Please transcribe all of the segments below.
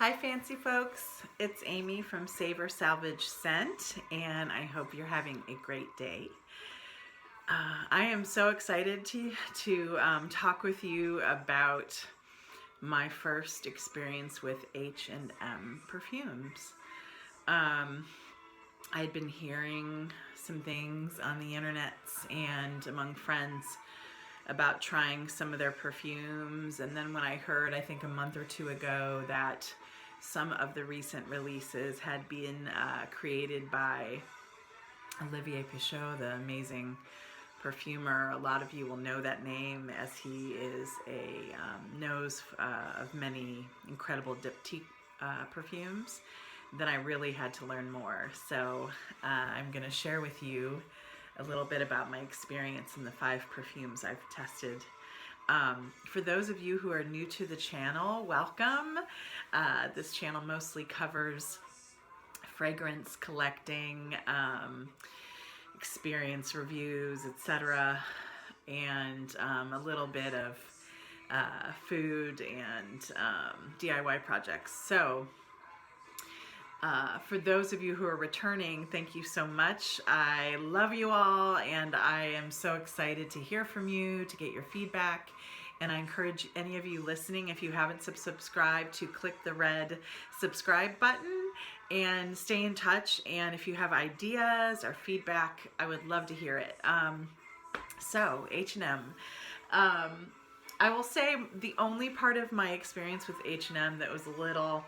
Hi fancy folks, it's Amy from Savor, Salvage, Scent, and I hope you're having a great day. I am so excited to talk with you about my first experience with H&M perfumes. I'd been hearing some things on the internets and among friends about trying some of their perfumes, and then when I heard, I think a month or two ago, that some of the recent releases had been created by Olivier Pichot, the amazing perfumer. A lot of you will know that name as he is knows of many incredible diptyque perfumes. Then I really had to learn more. So I'm going to share with you a little bit about my experience in the 5 perfumes I've tested. For those of you who are new to the channel, welcome. This channel mostly covers fragrance collecting, experience reviews, etc., and a little bit of food and DIY projects. So for those of you who are returning, thank you so much. I love you all, and I am so excited to hear from you, to get your feedback. And I encourage any of you listening, if you haven't subscribed, to click the red subscribe button and stay in touch. And if you have ideas or feedback, I would love to hear it. So H&M. I will say the only part of my experience with H&M that was a little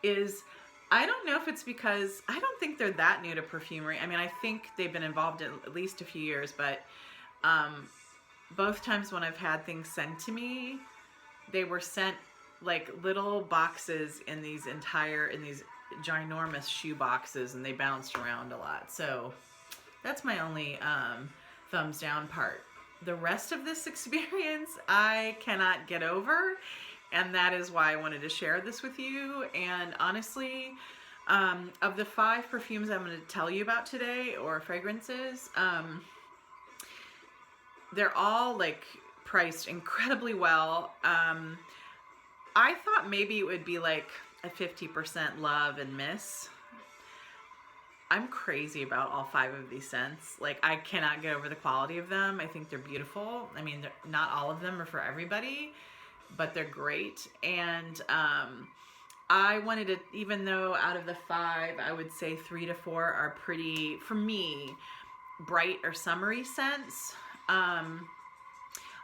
is, I don't know if it's because I don't think they're that new to perfumery. I mean, I think they've been involved in at least a few years, but both times when I've had things sent to me, they were sent like little boxes in these ginormous shoe boxes, and they bounced around a lot. So that's my only thumbs down part. The rest of this experience I cannot get over, and that is why I wanted to share this with you. And honestly, of the 5 perfumes I'm going to tell you about today, or fragrances, they're all like priced incredibly well. I thought maybe it would be like a 50% love and miss. I'm crazy about all 5 of these scents. Like, I cannot get over the quality of them. I think they're beautiful. I mean, not all of them are for everybody, but they're great. And I wanted to, even though out of the 5, I would say 3 to 4 are pretty, for me, bright or summery scents.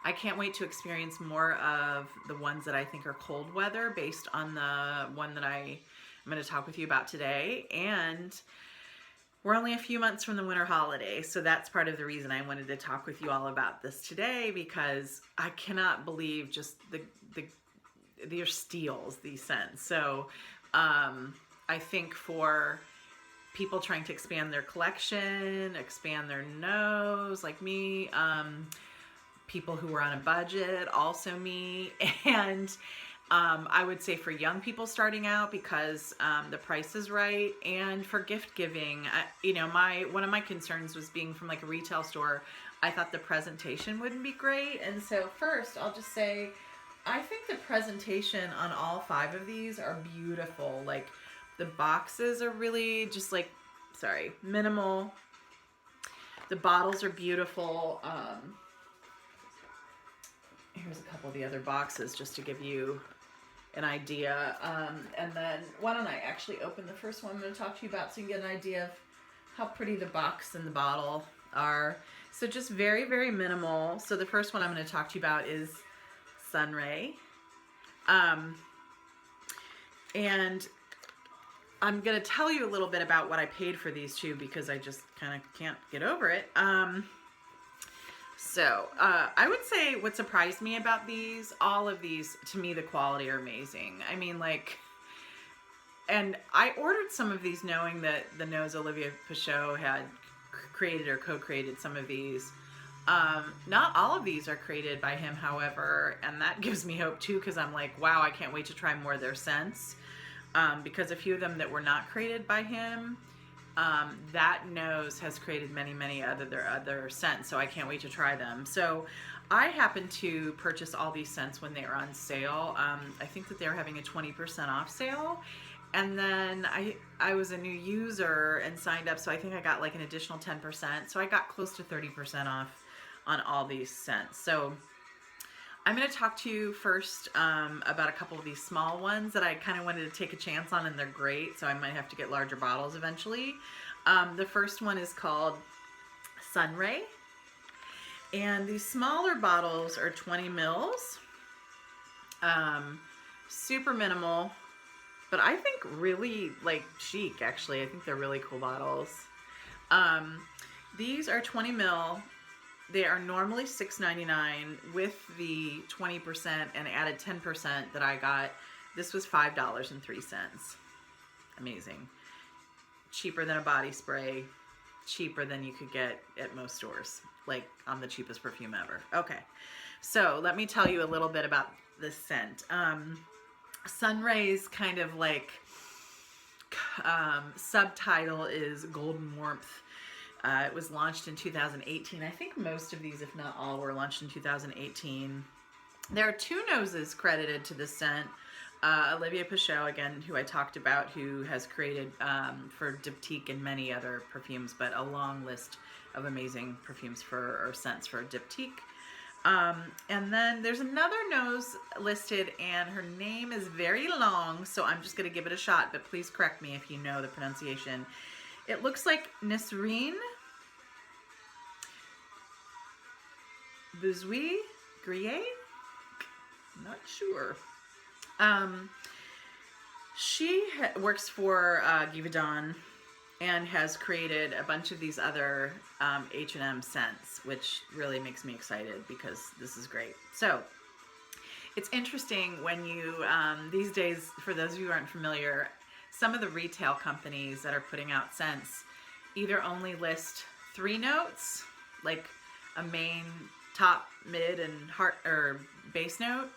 I can't wait to experience more of the ones that I think are cold weather, based on the one that I'm going to talk with you about today. And we're only a few months from the winter holiday, so that's part of the reason I wanted to talk with you all about this today, because I cannot believe just they're steals, these scents. So I think for people trying to expand their collection, expand their nose, like me, people who are on a budget, also me, and I would say for young people starting out, because the price is right, and for gift giving. You know, one of my concerns was, being from like a retail store, I thought the presentation wouldn't be great. And so first, I'll just say, I think the presentation on all 5 of these are beautiful. Like, the boxes are really just like, minimal. The bottles are beautiful. Here's a couple of the other boxes just to give you an idea. And then why don't I actually open the first one I'm going to talk to you about, so you can get an idea of how pretty the box and the bottle are. So just very, very minimal. So the first one I'm going to talk to you about is Sunray. And I'm going to tell you a little bit about what I paid for these 2, because I just kind of can't get over it. So I would say what surprised me about these, all of these, to me, the quality are amazing. I mean, like, and I ordered some of these knowing that the nose Olivier Pichot had created or co-created some of these. Not all of these are created by him, however, and that gives me hope too, because I'm like, wow, I can't wait to try more of their scents. Because a few of them that were not created by him, that nose has created many, many other scents, so I can't wait to try them. So I happened to purchase all these scents when they were on sale. I think that they were having a 20% off sale. And then I was a new user and signed up, so I think I got like an additional 10%. So I got close to 30% off on all these scents. So I'm going to talk to you first about a couple of these small ones that I kind of wanted to take a chance on, and they're great, so I might have to get larger bottles eventually. The first one is called Sunray, and these smaller bottles are 20 mils. Super minimal, but I think really like chic, actually. I think they're really cool bottles. These are 20 mil. They are normally $6.99. With the 20% and added 10% that I got, this was $5.03. Amazing. Cheaper than a body spray. Cheaper than you could get at most stores. Like on the cheapest perfume ever. Okay, so let me tell you a little bit about this scent. Sunray's kind of like subtitle is Golden Warmth. It was launched in 2018. I think most of these, if not all, were launched in 2018. There are two noses credited to this scent. Olivier Pichot, again, who I talked about, who has created for Diptyque and many other perfumes, but a long list of amazing perfumes or scents for Diptyque. And then there's another nose listed, and her name is very long, so I'm just going to give it a shot, but please correct me if you know the pronunciation. It looks like Nisreen Bouzoui Grille? Not sure. She works for Givaudan and has created a bunch of these other H&M scents, which really makes me excited because this is great. So it's interesting when you, these days, for those of you who aren't familiar, some of the retail companies that are putting out scents either only list 3 notes, like a main, top, mid, and heart or base note,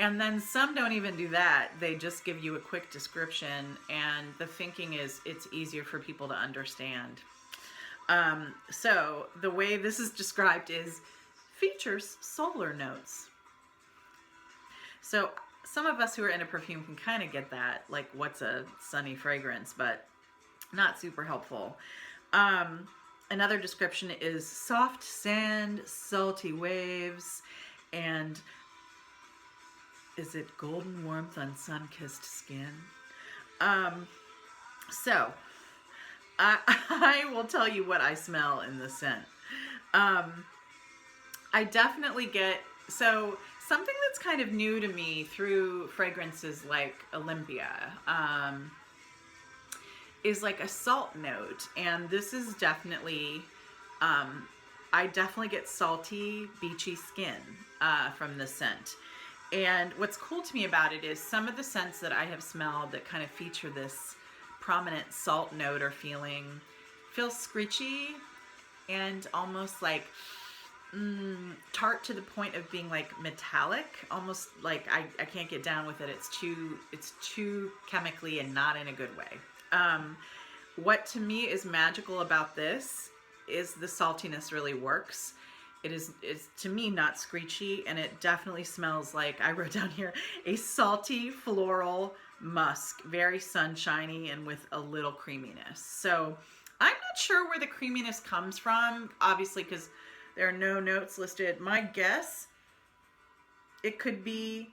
and then some don't even do that. They just give you a quick description, and the thinking is it's easier for people to understand. So the way this is described is features solar notes. So some of us who are into perfume can kind of get that, like what's a sunny fragrance, but not super helpful. Another description is soft sand, salty waves, and is it golden warmth on sun-kissed skin? So I will tell you what I smell in the scent. I definitely get, so something that's kind of new to me through fragrances like Olympia is like a salt note, and this is definitely, I definitely get salty, beachy skin from the scent. And what's cool to me about it is some of the scents that I have smelled that kind of feature this prominent salt note or feeling feel screechy and almost like tart to the point of being like metallic, almost like I can't get down with it. It's too chemically and not in a good way. What to me is magical about this is the saltiness really works. It's to me not screechy, and it definitely smells like, I wrote down here, a salty floral musk, very sunshiny and with a little creaminess. So I'm not sure where the creaminess comes from, obviously, because there are no notes listed. My guess, it could be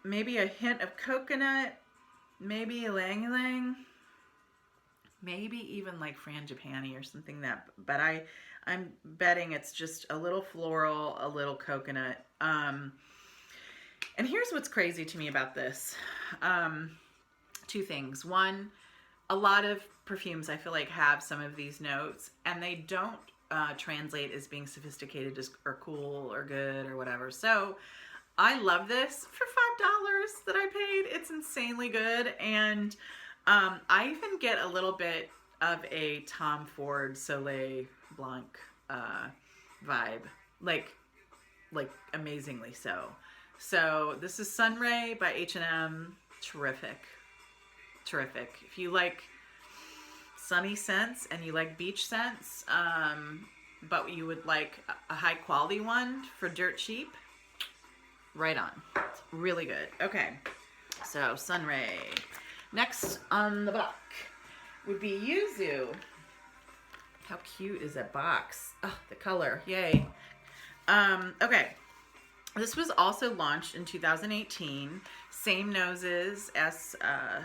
maybe a hint of coconut, maybe ylang ylang, maybe even like frangipani or something that, but I'm betting it's just a little floral, a little coconut. And here's what's crazy to me about this. 2 things. One, a lot of perfumes I feel like have some of these notes, and they don't translate as being sophisticated or cool or good or whatever. So I love this for $5 that I paid. It's insanely good. And I even get a little bit of a Tom Ford Soleil Blanc vibe, like amazingly so. So this is Sunray by H&M. Terrific. If you like sunny scents and you like beach scents, but you would like a high quality one for dirt cheap, right on. It's really good. Okay, so Sunray. Next on the block would be Yuzu. How cute is that box? Oh, the color, yay. Okay, this was also launched in 2018. Same noses as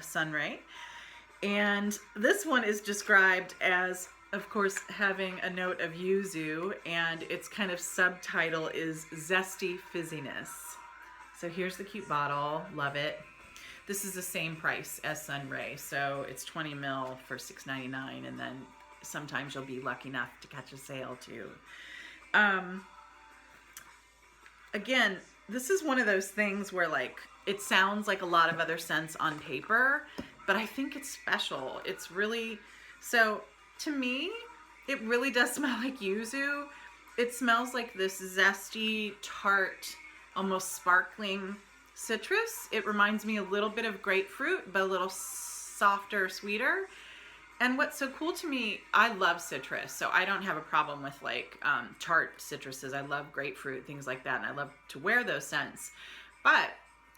Sunray. And this one is described as, of course, having a note of yuzu, and its kind of subtitle is Zesty Fizziness. So here's the cute bottle. Love it. This is the same price as Sunray, so it's 20 ml for $6.99, and then sometimes you'll be lucky enough to catch a sale too. Again, this is one of those things where like it sounds like a lot of other scents on paper, but I think it's special. It's really, so to me, it really does smell like yuzu. It smells like this zesty, tart, almost sparkling citrus. It reminds me a little bit of grapefruit, but a little softer, sweeter. And what's so cool to me, I love citrus, so I don't have a problem with like tart citruses. I love grapefruit, things like that, and I love to wear those scents. But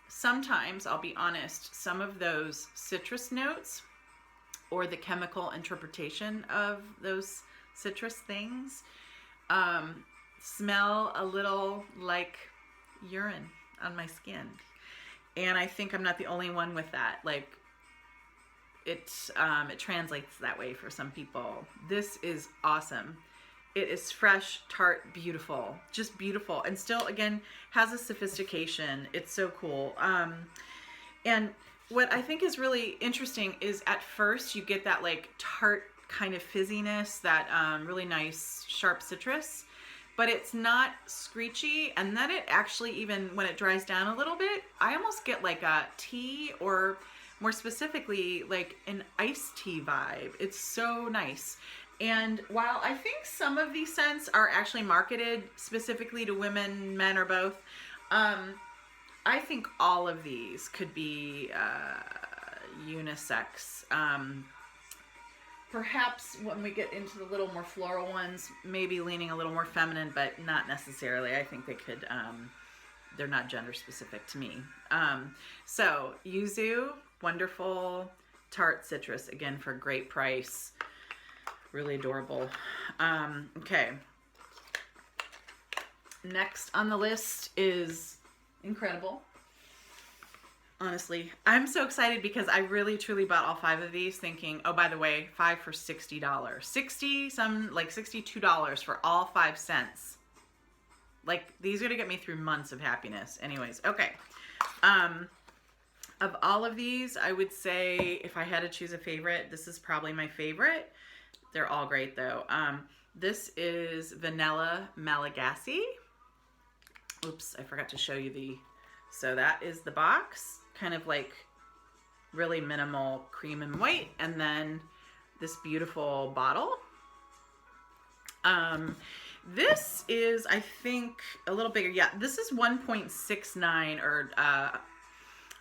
sometimes, I'll be honest, some of those citrus notes or the chemical interpretation of those citrus things smell a little like urine on my skin. And I think I'm not the only one with that. Like, it translates that way for some people. This is awesome. It is fresh, tart, beautiful, just beautiful, and still, again, has a sophistication. It's so cool. And what I think is really interesting is at first you get that like tart kind of fizziness, that really nice sharp citrus, but it's not screechy. And then it actually, even when it dries down a little bit, I almost get like a tea, or more specifically like an iced tea vibe. It's so nice. And while I think some of these scents are actually marketed specifically to women, men, or both, I think all of these could be unisex. Perhaps when we get into the little more floral ones, maybe leaning a little more feminine, but not necessarily. I think they could, they're not gender specific to me. So yuzu, wonderful tart citrus, again for a great price. Really adorable. Okay. Next on the list is incredible. Honestly, I'm so excited because I really truly bought all 5 of these thinking, oh, by the way, 5 for $60. $62 for all 5 scents. Like, these are gonna get me through months of happiness. Anyways, okay. Of all of these, I would say if I had to choose a favorite, this is probably my favorite. They're all great though. This is Vanilla Malagasy. Oops, I forgot to show you the, so that is the box, kind of like really minimal cream and white, and then this beautiful bottle. This is, I think, a little bigger. Yeah, this is 1.69, or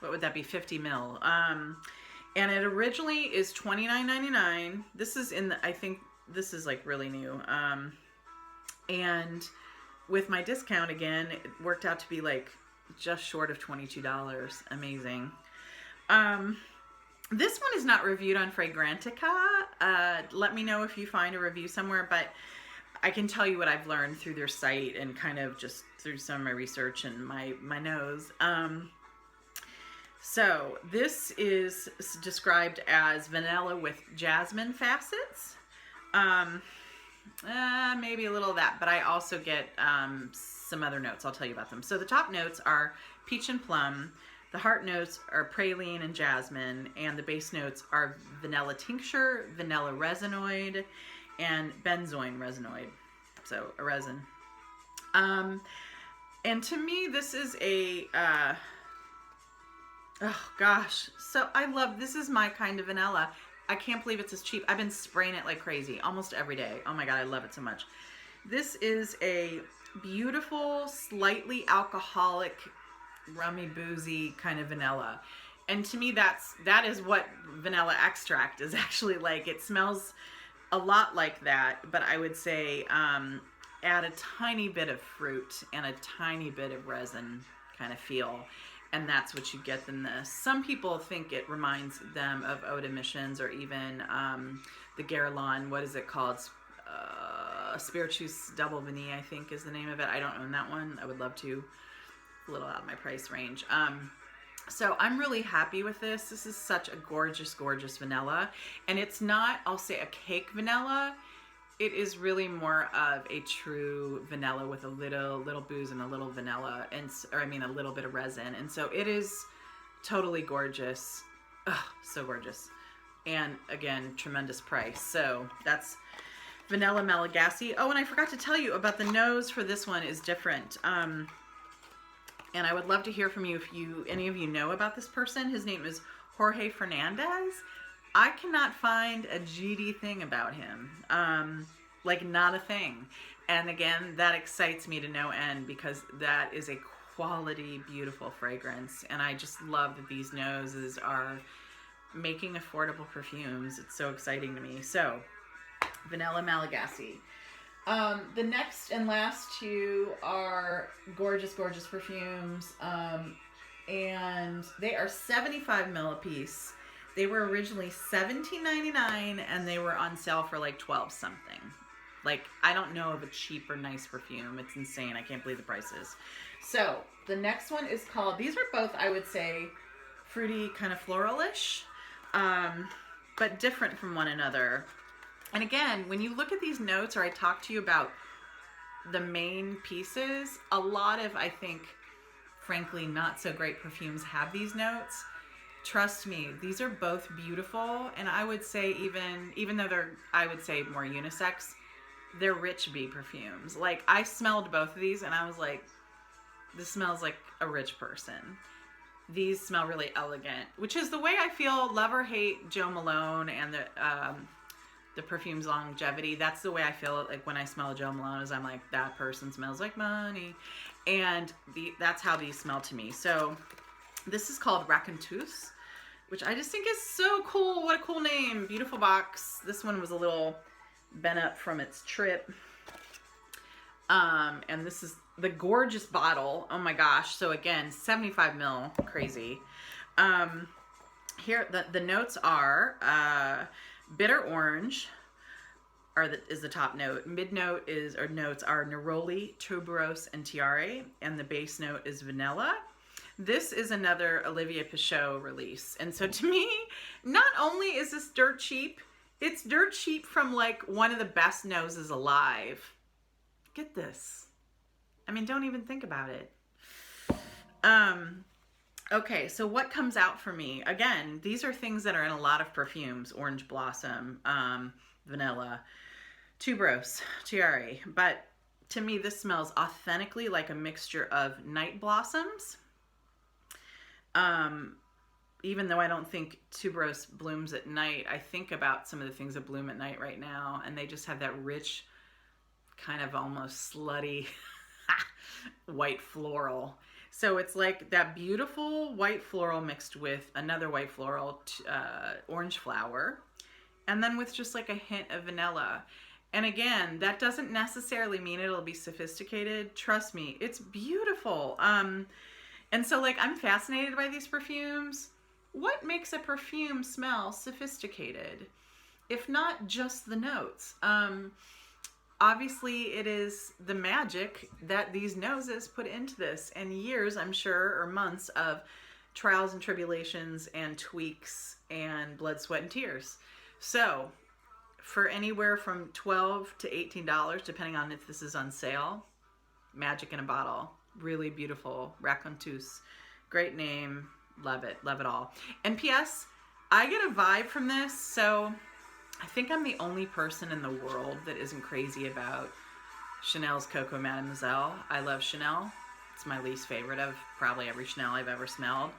what would that be, 50 mil. And it originally is $29.99. This is in the, I think this is like really new. And with my discount again, it worked out to be like just short of $22. Amazing. This one is not reviewed on Fragrantica. Let me know if you find a review somewhere, but I can tell you what I've learned through their site and kind of just through some of my research and my nose. So this is described as vanilla with jasmine facets. Maybe a little of that, but I also get some other notes. I'll tell you about them. So the top notes are peach and plum. The heart notes are praline and jasmine, and the base notes are vanilla tincture, vanilla resinoid, and benzoin resinoid. So a resin. And to me, this is a oh gosh, so I love, this is my kind of vanilla. I can't believe it's this cheap. I've been spraying it like crazy almost every day. Oh my God, I love it so much. This is a beautiful, slightly alcoholic, rummy, boozy kind of vanilla. And to me, that is what vanilla extract is actually like. It smells a lot like that, but I would say add a tiny bit of fruit and a tiny bit of resin kind of feel, and that's what you get in this. Some people think it reminds them of Eau de Missions, or even the Guerlain, what is it called? Spirituous Double Vanille, I think is the name of it. I don't own that one. I would love to. A little out of my price range. So I'm really happy with this. This is such a gorgeous, gorgeous vanilla. And it's not, I'll say, a cake vanilla. It is really more of a true vanilla with a little booze and a little vanilla, a little bit of resin. And so it is totally gorgeous. Ugh, so gorgeous. And again, tremendous price. So that's Vanilla Malagasy. Oh, and I forgot to tell you about the nose for this one is different. And I would love to hear from you if any of you know about this person. His name is Jorge Fernandez. I cannot find a GD thing about him. Like, not a thing. And again, that excites me to no end, because that is a quality, beautiful fragrance. And I just love that these noses are making affordable perfumes. It's so exciting to me. So, Vanilla Malagasy. The next and last two are gorgeous, gorgeous perfumes. And they are 75 ml a piece. They were originally $17.99 and they were on sale for like 12 something. Like, I don't know of a cheap or nice perfume. It's insane. I can't believe the prices. So the next one is called, these are both, I would say, fruity, kind of floralish, but different from one another. And again, when you look at these notes, or I talk to you about the main pieces, a lot of, I think, frankly, not so great perfumes have these notes. Trust me, these are both beautiful. And I would say even though they're, I would say, more unisex, they're rich bee perfumes. Like, I smelled both of these and I was like, this smells like a rich person. These smell really elegant, which is the way I feel Love or Hate Jo Malone and the perfume's longevity. That's the way I feel like when I smell Jo Malone, is I'm like, that person smells like money. And that's how these smell to me. So this is called Raconteuse, which I just think is so cool. What a cool name. Beautiful box. This one was a little bent up from its trip. And this is the gorgeous bottle. Oh my gosh. So again, 75 ml, crazy. Here, the notes are bitter orange is the top note. Mid note notes are neroli, tuberose, and tiare, and the base note is vanilla. This is another Olivia Pichot release. And so to me, not only is this dirt cheap, it's dirt cheap from like one of the best noses alive. Get this. I mean, don't even think about it. Okay, so what comes out for me? Again, these are things that are in a lot of perfumes. Orange Blossom, vanilla, tuberose, tiare. But to me, this smells authentically like a mixture of night blossoms. Even though I don't think tuberose blooms at night, I think about some of the things that bloom at night right now, and they just have that rich, kind of almost slutty white floral. So it's like that beautiful white floral mixed with another white floral, orange flower, and then with just like a hint of vanilla. And again, that doesn't necessarily mean it'll be sophisticated. Trust me, it's beautiful. And so like, I'm fascinated by these perfumes. What makes a perfume smell sophisticated, if not just the notes? Obviously, it is the magic that these noses put into this, and years, I'm sure, or months of trials and tribulations and tweaks and blood, sweat, and tears. So, for anywhere from $12 to $18, depending on if this is on sale, magic in a bottle. Really beautiful. Raconteuse. Great name. Love it. Love it all. And P.S., I get a vibe from this, so I think I'm the only person in the world that isn't crazy about Chanel's Coco Mademoiselle. I love Chanel. It's my least favorite of probably every Chanel I've ever smelled.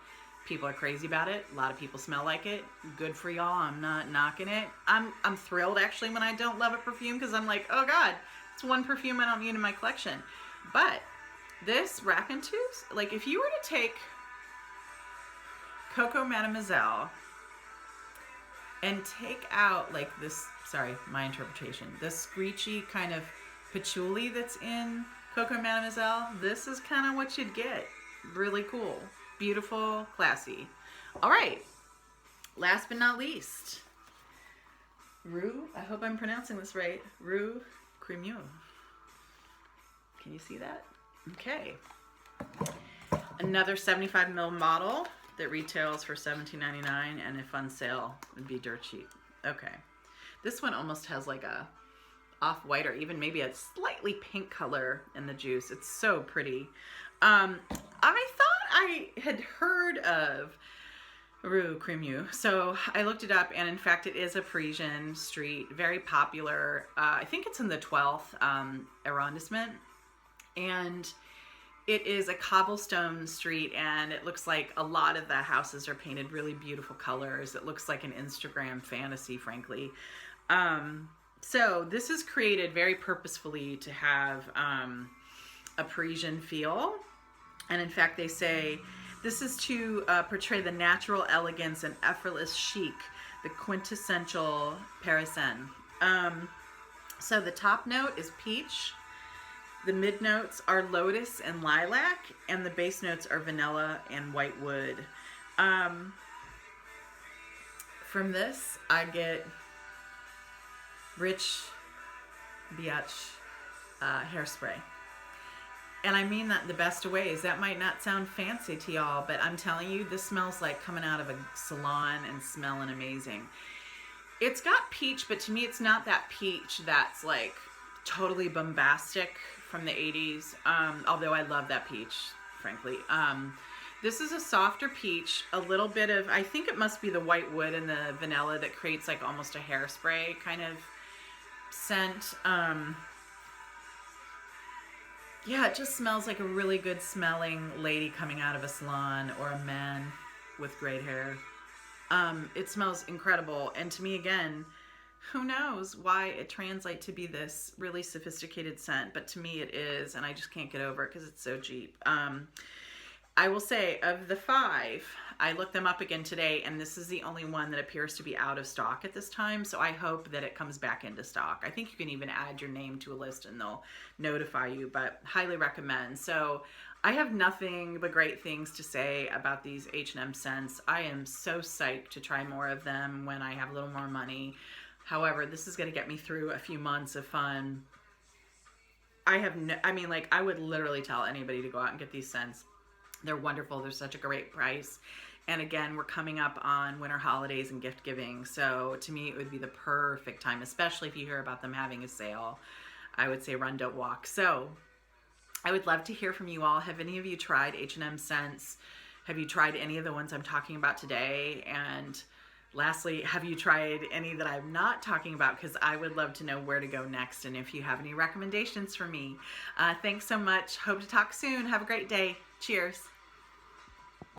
People are crazy about it. A lot of people smell like it. Good for y'all. I'm not knocking it. I'm thrilled actually when I don't love a perfume, because I'm like, oh God, it's one perfume I don't need in my collection. But this Raconteuse, like if you were to take Coco Mademoiselle and take out like this, sorry, my interpretation, this screechy kind of patchouli that's in Coco Mademoiselle. This is kind of what you'd get. Really cool, beautiful, classy. All right, last but not least, Rue, I hope I'm pronouncing this right, Rue Cremieux. Can you see that? Okay. Another 75 ml bottle that retails for $17.99, and if on sale would be dirt cheap. Okay. This one almost has like a off-white or even maybe a slightly pink color in the juice. It's so pretty. I thought I had heard of Rue Cremieux, so I looked it up, and in fact it is a Parisian street, very popular. I think it's in the 12th arrondissement, and it is a cobblestone street, and it looks like a lot of the houses are painted really beautiful colors. It looks like an Instagram fantasy, frankly. So this is created very purposefully to have a Parisian feel, and in fact they say this is to portray the natural elegance and effortless chic, the quintessential Parisienne. So the top note is peach, the mid notes are lotus and lilac, and the base notes are vanilla and white wood. From this, I get rich biatch hairspray. And I mean that in the best of ways. That might not sound fancy to y'all, but I'm telling you, this smells like coming out of a salon and smelling amazing. It's got peach, but to me, it's not that peach that's like totally bombastic from the 80s, although I love that peach, frankly. This is a softer peach, a little bit of, I think it must be the white wood and the vanilla that creates like almost a hairspray kind of scent. Yeah, it just smells like a really good smelling lady coming out of a salon, or a man with great hair. It smells incredible, and to me, again, who knows why it translates to be this really sophisticated scent, but to me it is, and I just can't get over it because it's so cheap. I will say, of the 5, I looked them up again today, and this is the only one that appears to be out of stock at this time, so I hope that it comes back into stock. I think you can even add your name to a list and they'll notify you, but highly recommend. So I have nothing but great things to say about these H&M scents. I am so psyched to try more of them when I have a little more money. However, this is going to get me through a few months of fun. I would literally tell anybody to go out and get these scents. They're wonderful. They're such a great price. And again, we're coming up on winter holidays and gift giving. So to me, it would be the perfect time, especially if you hear about them having a sale. I would say run, don't walk. So I would love to hear from you all. Have any of you tried H&M scents? Have you tried any of the ones I'm talking about today? And lastly, have you tried any that I'm not talking about? Because I would love to know where to go next, and if you have any recommendations for me. Thanks so much. Hope to talk soon. Have a great day. Cheers.